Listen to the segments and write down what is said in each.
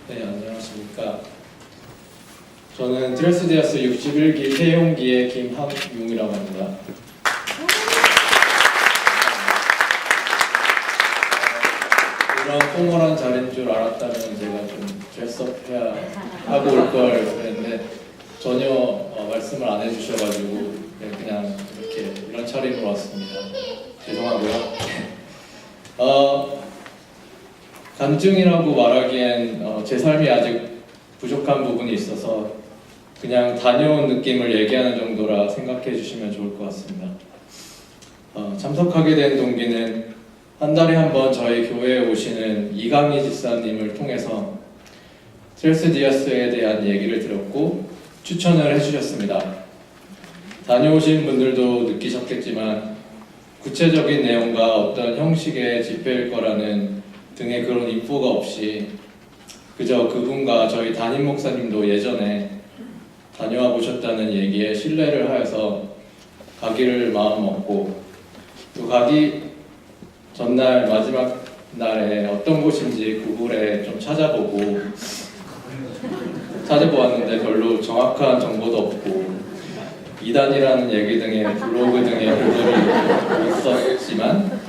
네, 안녕하십니까. 저는 트레스디아스 61기 태용기의 김학용이라고 합니다. 이런 포멀한 자리인 줄 알았다면 제가 좀 드레스업해야 하고 올 걸 그랬는데 전혀 말씀을 안 해주셔가지고 그냥 이렇게 이런 차림으로 왔습니다. 죄송하고요. 간증이라고 말하기엔 제 삶이 아직 부족한 부분이 있어서 그냥 다녀온 느낌을 얘기하는 정도라 생각해 주시면 좋을 것 같습니다. 참석하게 된 동기는 한 달에 한 번 저희 교회에 오시는 이강희 집사님을 통해서 트레스디아스에 대한 얘기를 들었고 추천을 해주셨습니다. 다녀오신 분들도 느끼셨겠지만 구체적인 내용과 어떤 형식의 집회일 거라는 등의 그런 인포가 없이 그저 그분과 저희 담임 목사님도 예전에 다녀와 보셨다는 얘기에 신뢰를 하여서 가기를 마음먹고 또 가기 전날 마지막 날에 어떤 곳인지 구글에 좀 찾아보았는데 별로 정확한 정보도 없고 이단이라는 얘기 등의 블로그 등의 글들이 있었지만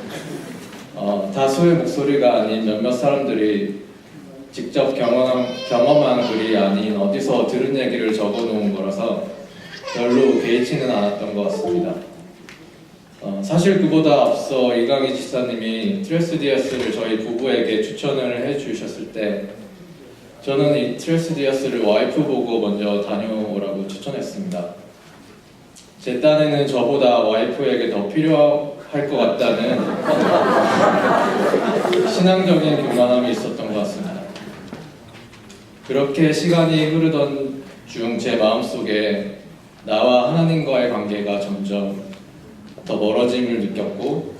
다수의 목소리가 아닌 몇몇 사람들이 직접 경험한 글이 아닌 어디서 들은 얘기를 적어놓은 거라서 별로 개의치는 않았던 것 같습니다. 사실 그보다 앞서 이강희 집사님이 트레스디아스를 저희 부부에게 추천을 해주셨을 때 저는 이 트레스디아스를 와이프 보고 먼저 다녀오라고 추천했습니다. 제 딴에는 저보다 와이프에게 더 필요할 것 같다는 신앙적인 교만함이 있었던 것 같습니다. 그렇게 시간이 흐르던 중 제 마음속에 나와 하나님과의 관계가 점점 더 멀어짐을 느꼈고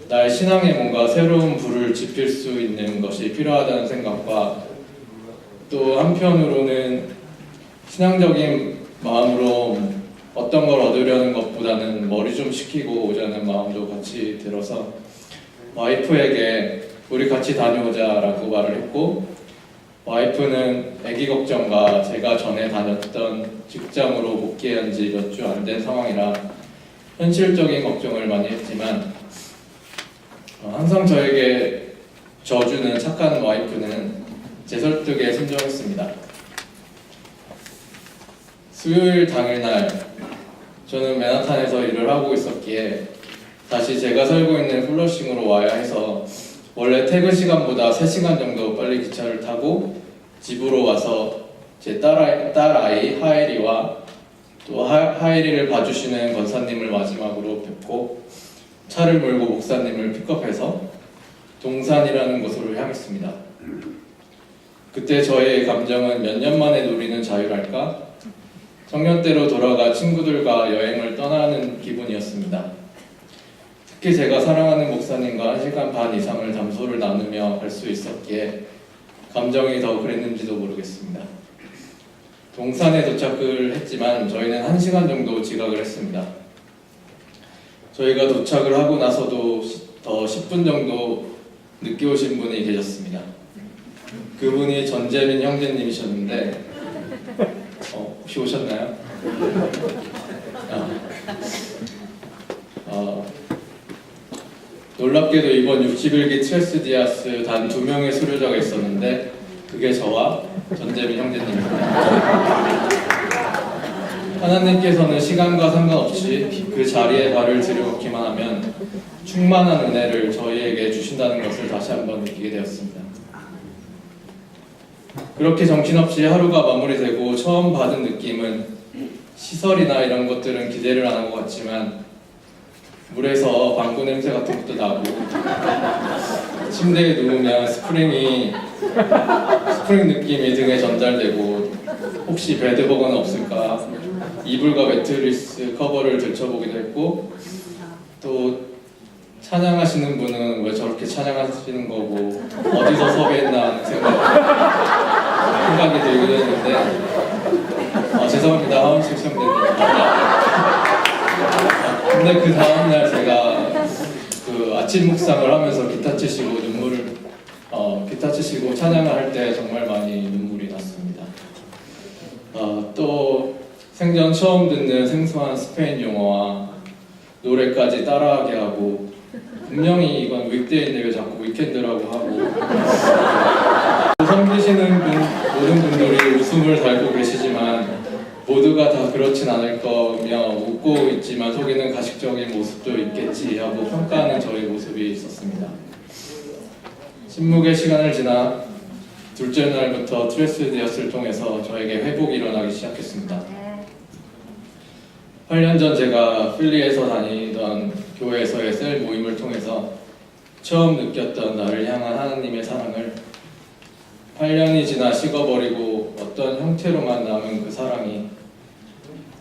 나의 신앙에 뭔가 새로운 불을 지필 수 있는 것이 필요하다는 생각과 또 한편으로는 신앙적인 마음으로 어떤 걸 얻으려는 것보다는 머리 좀 식히고 오자는 마음도 같이 들어서 와이프에게 우리 같이 다녀오자라고 말을 했고 와이프는 아기 걱정과 제가 전에 다녔던 직장으로 복귀한 지 몇 주 안 된 상황이라 현실적인 걱정을 많이 했지만 항상 저에게 져주는 착한 와이프는 제 설득에 순종했습니다. 수요일 당일날 저는 맨하탄에서 일을 하고 있었기에 다시 제가 살고 있는 플러싱으로 와야 해서 원래 퇴근 시간보다 3시간 정도 빨리 기차를 타고 집으로 와서 제 딸아이 하엘이와 또 하엘이를 봐주시는 권사님을 마지막으로 뵙고 차를 몰고 목사님을 픽업해서 동산이라는 곳으로 향했습니다. 그때 저의 감정은 몇 년 만에 누리는 자유랄까? 청년 때로 돌아가 친구들과 여행을 떠나는 기분이었습니다. 특히 제가 사랑하는 목사님과 1시간 반 이상을 담소를 나누며 갈 수 있었기에 감정이 더 그랬는지도 모르겠습니다. 동산에 도착을 했지만 저희는 1시간 정도 지각을 했습니다. 저희가 도착을 하고 나서도 더 10분 정도 늦게 오신 분이 계셨습니다. 그분이 전재민 형제님이셨는데 혹시 오셨나요? 놀랍게도 이번 61기 트레스디아스 단 2명의 수료자가 있었는데 그게 저와 전재민 형제님입니다. 하나님께서는 시간과 상관없이 그 자리에 발을 들여놓기만 하면 충만한 은혜를 저희에게 주신다는 것을 다시 한번 느끼게 되었습니다. 그렇게 정신없이 하루가 마무리되고 처음 받은 느낌은 시설이나 이런 것들은 기대를 안 한 것 같지만 물에서 방구 냄새 같은 것도 나고 침대에 누우면 스프링 느낌이 등에 전달되고 혹시 베드버거는 없을까 이불과 매트리스 커버를 들춰보기도 했고 또 찬양하시는 분은 왜 저렇게 찬양하시는 거고 어디서 섭외했나 하는 생각이 들기도 했는데 죄송합니다 하원식 시험대님. 근데 그 다음날 제가 그 아침 묵상을 하면서 기타 치시고 찬양을 할 때 정말 많이 눈물을 생전 처음 듣는 생소한 스페인 용어와 노래까지 따라하게 하고, 분명히 이건 윅데이인데 왜 자꾸 위켄드라고 하고, 섬기시는 모든 분들이 웃음을 달고 계시지만 모두가 다 그렇진 않을 거며, 웃고 있지만 속에는 가식적인 모습도 있겠지 하고 평가하는 저의 모습이 있었습니다. 침묵의 시간을 지나 둘째 날부터 트레스디어스를 통해서 저에게 회복이 일어나기 시작했습니다. 8년 전 제가 필리에서 다니던 교회에서의 셀 모임을 통해서 처음 느꼈던 나를 향한 하나님의 사랑을, 8년이 지나 식어버리고 어떤 형태로만 남은 그 사랑이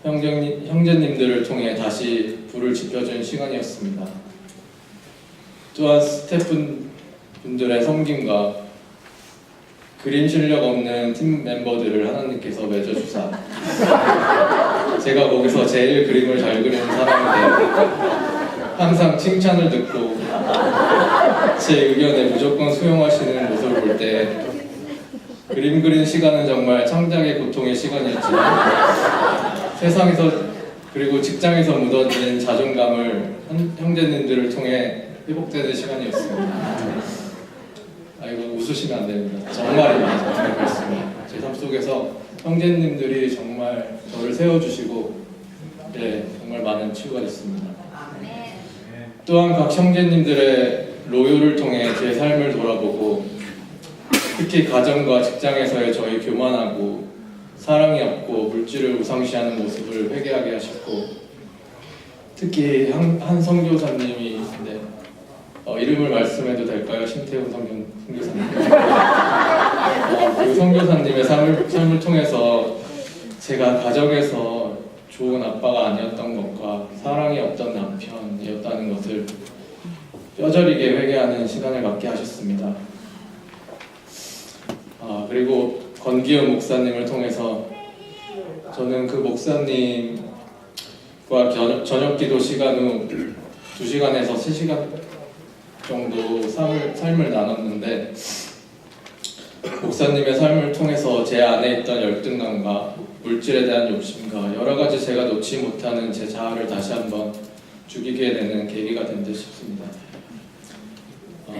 형제님들을 통해 다시 불을 지펴준 시간이었습니다. 또한 스태프분들의 섬김과 그림 실력 없는 팀 멤버들을 하나님께서 맺어주사 제가 거기서 제일 그림을 잘 그리는 사람인데 항상 칭찬을 듣고 제 의견에 무조건 수용하시는 모습을 볼 때 그림 그리는 시간은 정말 창작의 고통의 시간이었지만, 세상에서 그리고 직장에서 묻어진 자존감을 형제님들을 통해 회복되는 시간이었습니다. 이거 웃으시면 안 됩니다. 정말입니다. 정말 말씀이 제 삶 속에서 형제님들이 정말 저를 세워주시고, 정말 많은 치유가 됐습니다. 또한 각 형제님들의 로요를 통해 제 삶을 돌아보고, 특히 가정과 직장에서의 저희 교만하고 사랑이 없고 물질을 우상시하는 모습을 회개하게 하셨고, 특히 한 선교사님이 있는데 이름을 말씀해도 될까요? 신태훈 선교사님. 그 선교사님의 삶을 통해서 제가 가정에서 좋은 아빠가 아니었던 것과 사랑이 없던 남편이었다는 것을 뼈저리게 회개하는 시간을 갖게 하셨습니다. 그리고 권기현 목사님을 통해서 저는 그 목사님과 저녁 기도 시간 후 2시간에서 3시간 정도 삶을 나눴는데, 목사님의 삶을 통해서 제 안에 있던 열등감과 물질에 대한 욕심과 여러 가지 제가 놓지 못하는 제 자아를 다시 한번 죽이게 되는 계기가 된 듯 싶습니다.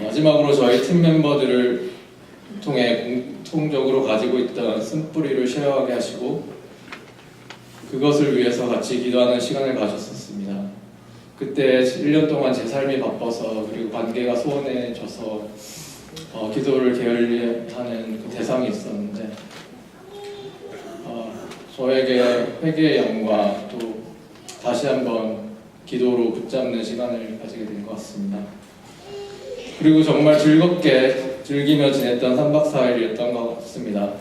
마지막으로 저희 팀 멤버들을 통해 공통적으로 가지고 있던 쓴뿌리를 쉐어하게 하시고, 그것을 위해서 같이 기도하는 시간을 가졌었습니다. 그때 1년 동안 제 삶이 바빠서, 그리고 관계가 소원해져서 기도를 게을리하는 그 대상이 있었는데, 저에게 회개의 영과 또 다시 한번 기도로 붙잡는 시간을 가지게 된 것 같습니다. 그리고 정말 즐기며 지냈던 3박 4일이었던 것 같습니다.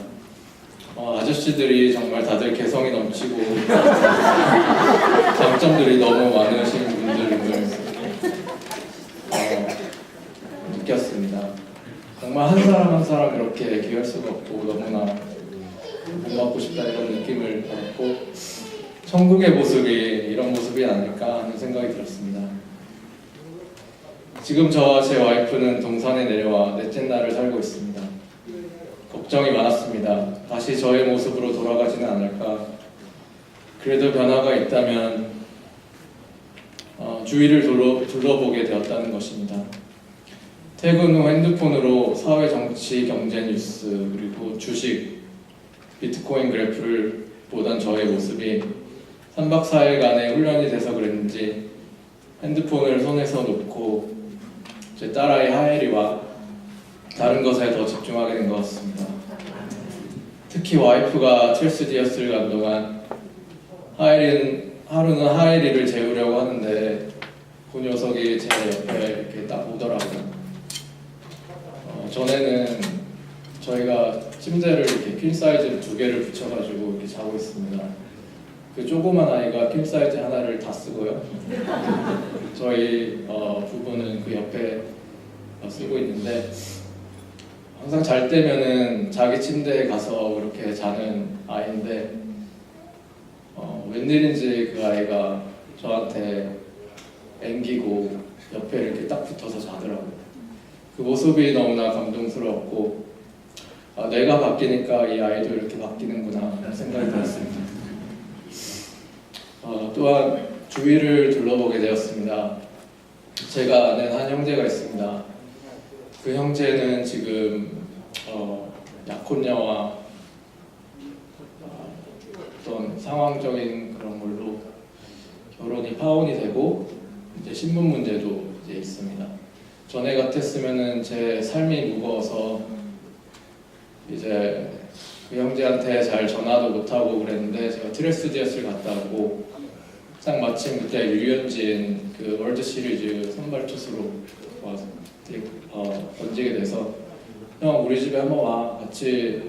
아저씨들이 정말 다들 개성이 넘치고 장점들이 너무 많으신 분들을 느꼈습니다. 정말 한 사람 한 사람 이렇게 얘기할 수가 없고 너무나 본받고 싶다 이런 느낌을 받았고, 천국의 모습이 이런 모습이 아닐까 하는 생각이 들었습니다. 지금 저와 제 와이프는 동산에 내려와 넷째 날을 살고 있습니다. 걱정이 많았습니다. 다시 저의 모습으로 돌아가지는 않을까. 그래도 변화가 있다면 주위를 둘러보게 되었다는 것입니다. 퇴근 후 핸드폰으로 사회, 정치, 경제 뉴스, 그리고 주식, 비트코인 그래프를 보던 저의 모습이 3박 4일간의 훈련이 돼서 그랬는지 핸드폰을 손에서 놓고 제 딸아이 하엘이와 다른 것에 더 집중하게 된 것 같습니다. 특히 와이프가 트레스디어스를 간 동안 하루는 하엘이를 재우려고 하는데 그 녀석이 제 옆에 이렇게 딱 오더라고요. 전에는 저희가 침대를 이렇게 퀸 사이즈 2개를 붙여가지고 이렇게 자고 있습니다. 그 조그만 아이가 퀸 사이즈 하나를 다 쓰고요. 저희 부부는 그 옆에 쓰고 있는데, 항상 잘 때면은 자기 침대에 가서 이렇게 자는 아이인데 웬일인지 그 아이가 저한테 앵기고 옆에 이렇게 딱 붙어서 자더라고요. 그 모습이 너무나 감동스러웠고, 내가 바뀌니까 이 아이도 이렇게 바뀌는구나 하는 생각이 들었습니다. 또한 주위를 둘러보게 되었습니다. 제가 아는 한 형제가 있습니다. 그 형제는 지금 약혼녀와 어떤 상황적인 그런 걸로 결혼이 파혼이 되고 이제 신분 문제도 이제 있습니다. 전에 같았으면은 제 삶이 무거워서 이제 그 형제한테 잘 전화도 못하고 그랬는데 제가 트레스디어스를 갔다 오고 딱 마침 그때 류현진 그 월드 시리즈 선발 투수로 와서 던지게 돼서 형 우리 집에 한번 와 같이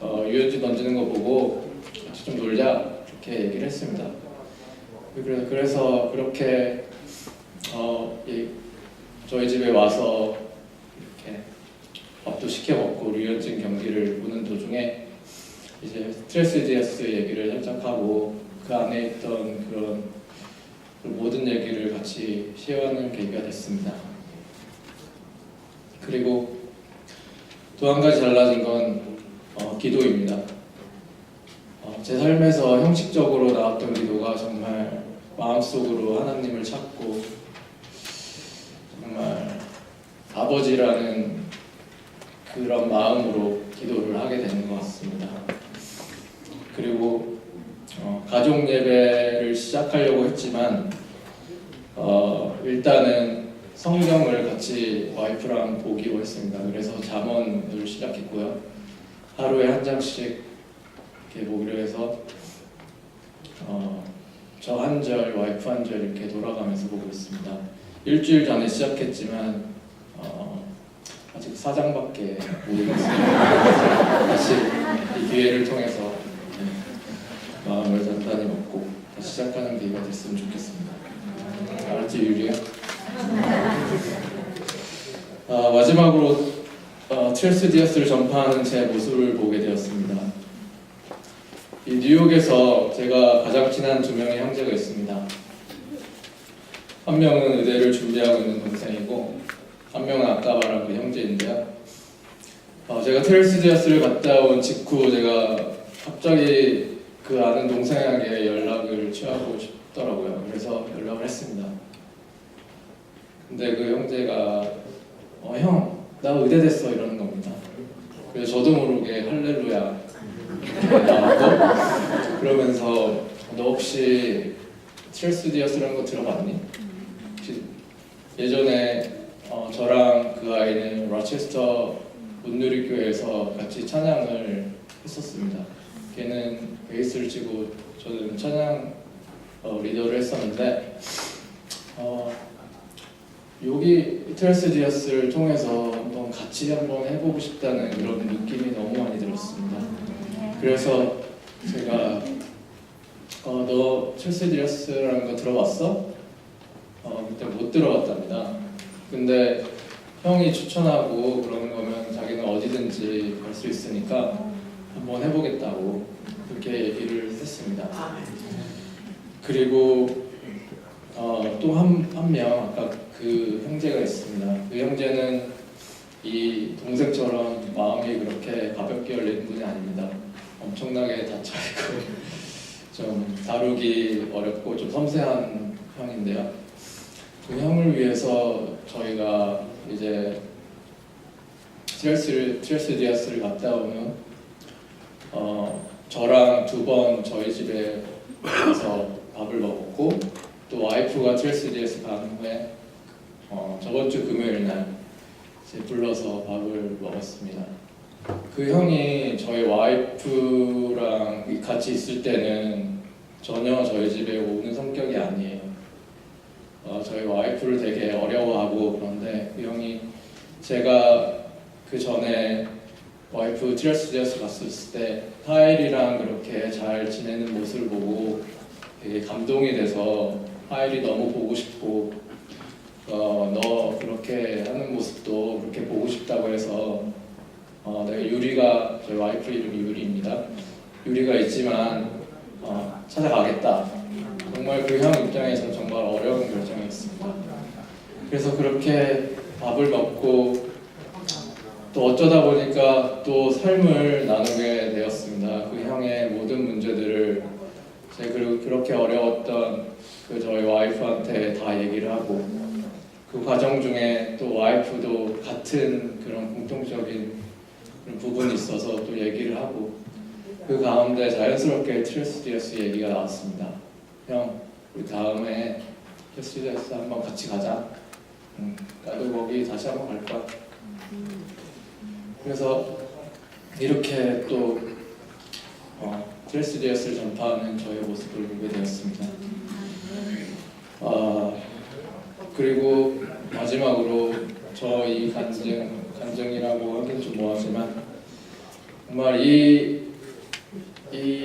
류현진 던지는 거 보고 같이 좀 놀자 이렇게 얘기를 했습니다. 그래서 그렇게 저희 집에 와서 이렇게 밥도 시켜 먹고 류현진 경기를 보는 도중에 이제 트레스디어스 얘기를 살짝 하고 그 안에 있던 그런 모든 얘기를 같이 쉐어하는 계기가 됐습니다. 그리고 또 한 가지 달라진 건 기도입니다. 제 삶에서 형식적으로 나왔던 기도가 정말 마음속으로 하나님을 찾고 정말 아버지라는 그런 마음으로 기도를 하게 되는 것 같습니다. 그리고 가족 예배를 시작하려고 했지만 일단은 성경을 같이 와이프랑 보기로 했습니다. 그래서 잠언을 시작했고요. 하루에 한 장씩 이렇게 보기로 해서 저 한 절, 와이프 한 절 이렇게 돌아가면서 보고 있습니다. 일주일 전에 시작했지만 아직 4장밖에 못 읽었습니다. 다시 이 기회를 통해서 마음을 단단히 먹고 다시 시작하는 계기가 됐으면 좋겠습니다. 알았지 유리야? 마지막으로 트레스디어스를 전파하는 제 모습을 보게 되었습니다. 이 뉴욕에서 제가 가장 친한 두 명의 형제가 있습니다. 한 명은 의대를 준비하고 있는 동생이고 한 명은 아까 말한 그 형제인데요. 제가 트레스디어스를 갔다 온 직후 제가 갑자기 그 아는 동생에게 연락을 취하고 싶더라고요. 그래서 연락을 했습니다. 근데 그 형제가 형, 나 의대 됐어 이러는 겁니다. 그래서 저도 모르게 할렐루야 나왔고 그러면서 너 혹시 트레스디어스라는 거 들어봤니? 예전에 저랑 그 아이는 로체스터 문누리교회에서 같이 찬양을 했었습니다. 걔는 베이스를 치고 저는 찬양 리더를 했었는데 여기 트레스디어스를 통해서 같이 한번 해보고 싶다는 그런 느낌이 너무 많이 들었습니다. 그래서 제가 너 트레스디어스라는 거 들어봤어? 그때 못 들어봤답니다. 근데 형이 추천하고 그러는 거면 자기는 어디든지 갈 수 있으니까 한번 해보겠다고 그렇게 얘기를 했습니다. 그리고 또 한 명 아까 그 형제가 있습니다. 그 형제는 이 동생처럼 마음이 그렇게 가볍게 열리는 분이 아닙니다. 엄청나게 닫혀있고 좀 다루기 어렵고 좀 섬세한 형인데요. 그 형을 위해서 저희가 이제 트레스디어스를 갔다 오면 저랑 2번 저희 집에 가서 밥을 먹었고 또 와이프가 트레스디어스 가는 후에 저번 주 금요일 날 이제 불러서 밥을 먹었습니다. 그 형이 저희 와이프랑 같이 있을 때는 전혀 저희 집에 오는 성격이 아니에요. 저희 와이프를 되게 어려워하고 그런데 그 형이 제가 그 전에 와이프 트레스디어스 갔을 때 하일이랑 그렇게 잘 지내는 모습을 보고 되게 감동이 돼서 하일이 너무 보고 싶고 너 그렇게 하는 모습도 그렇게 보고 싶다고 해서 내가 유리가 저희 와이프 이름이 유리입니다. 유리가 있지만 찾아가겠다. 정말 그 형 입장에서 정말 어려운 결정이었습니다. 그래서 그렇게 밥을 먹고 또 어쩌다 보니까 또 삶을 나누게 되었습니다. 그 형의 모든 문제들을 제가 그렇게 그렇게 어려웠던 그 저희 와이프한테 다 얘기를 하고 그 과정 중에 또 와이프도 같은 그런 공통적인 그런 부분이 있어서 또 얘기를 하고 그 가운데 자연스럽게 트레스디어스 얘기가 나왔습니다. 형, 우리 다음에 트레스디어스 한번 같이 가자. 나도 거기 다시 한번 갈 거야. 그래서 이렇게 또 트레스디어스를 전파하는 저의 모습을 보게 되었습니다. 그리고 마지막으로 저희 간증이라고 하긴 좀 뭐하지만 정말 이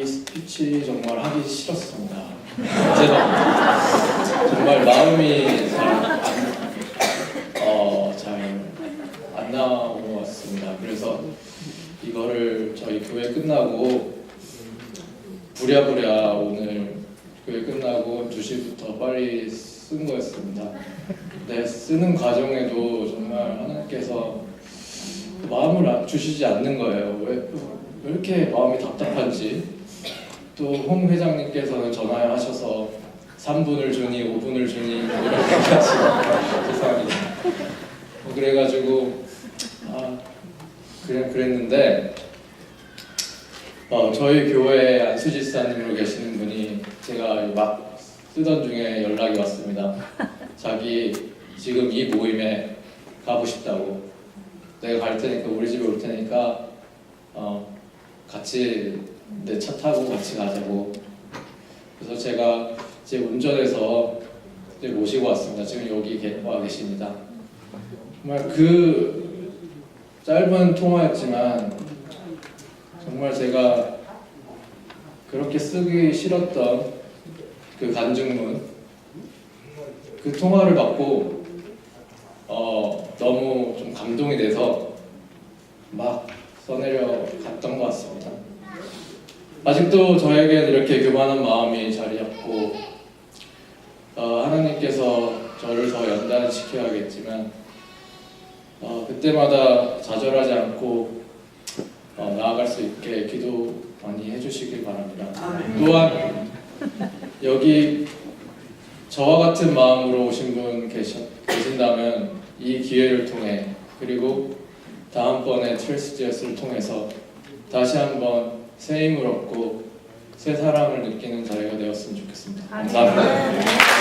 스피치 정말 하기 싫었습니다. 제가 정말 마음이 잘 안 나온 것 같습니다. 그래서 이거를 저희 교회 끝나고 부랴부랴 오늘 교회 끝나고 2시부터 빨리 쓴 거였습니다. 근데 쓰는 과정에도 정말 하나님께서 마음을 주시지 않는 거예요. 왜 이렇게 마음이 답답한지. 또 홍 회장님께서는 전화하셔서 3분을 주니 5분을 주니 이렇게 하시고 죄송합니다. 그래가지고 그냥 그랬는데 저희 교회에 안수지사님으로 계시는 분이 제가 막 쓰던 중에 연락이 왔습니다. 자기 지금 이 모임에 가고 싶다고. 내가 갈 테니까 우리 집에 올 테니까 같이 내 차 타고 같이 가자고. 그래서 제가 이제 운전해서 이제 모시고 왔습니다. 지금 여기 와 계십니다. 정말 그 짧은 통화였지만 정말 제가 그렇게 쓰기 싫었던 그 간증문, 그 통화를 받고 너무 좀 감동이 돼서 막 써내려 갔던 것 같습니다. 아직도 저에겐 이렇게 교만한 마음이 자리 잡고 하나님께서 저를 더 연단시켜야겠지만 그때마다 좌절하지 않고 나아갈 수 있게 기도 많이 해주시길 바랍니다. 또한 여기 저와 같은 마음으로 오신 분 계신다면 이 기회를 통해 그리고 다음번에 트레스디어스를 통해서 다시 한번 새 힘을 얻고 새 사랑을 느끼는 자리가 되었으면 좋겠습니다. 감사합니다.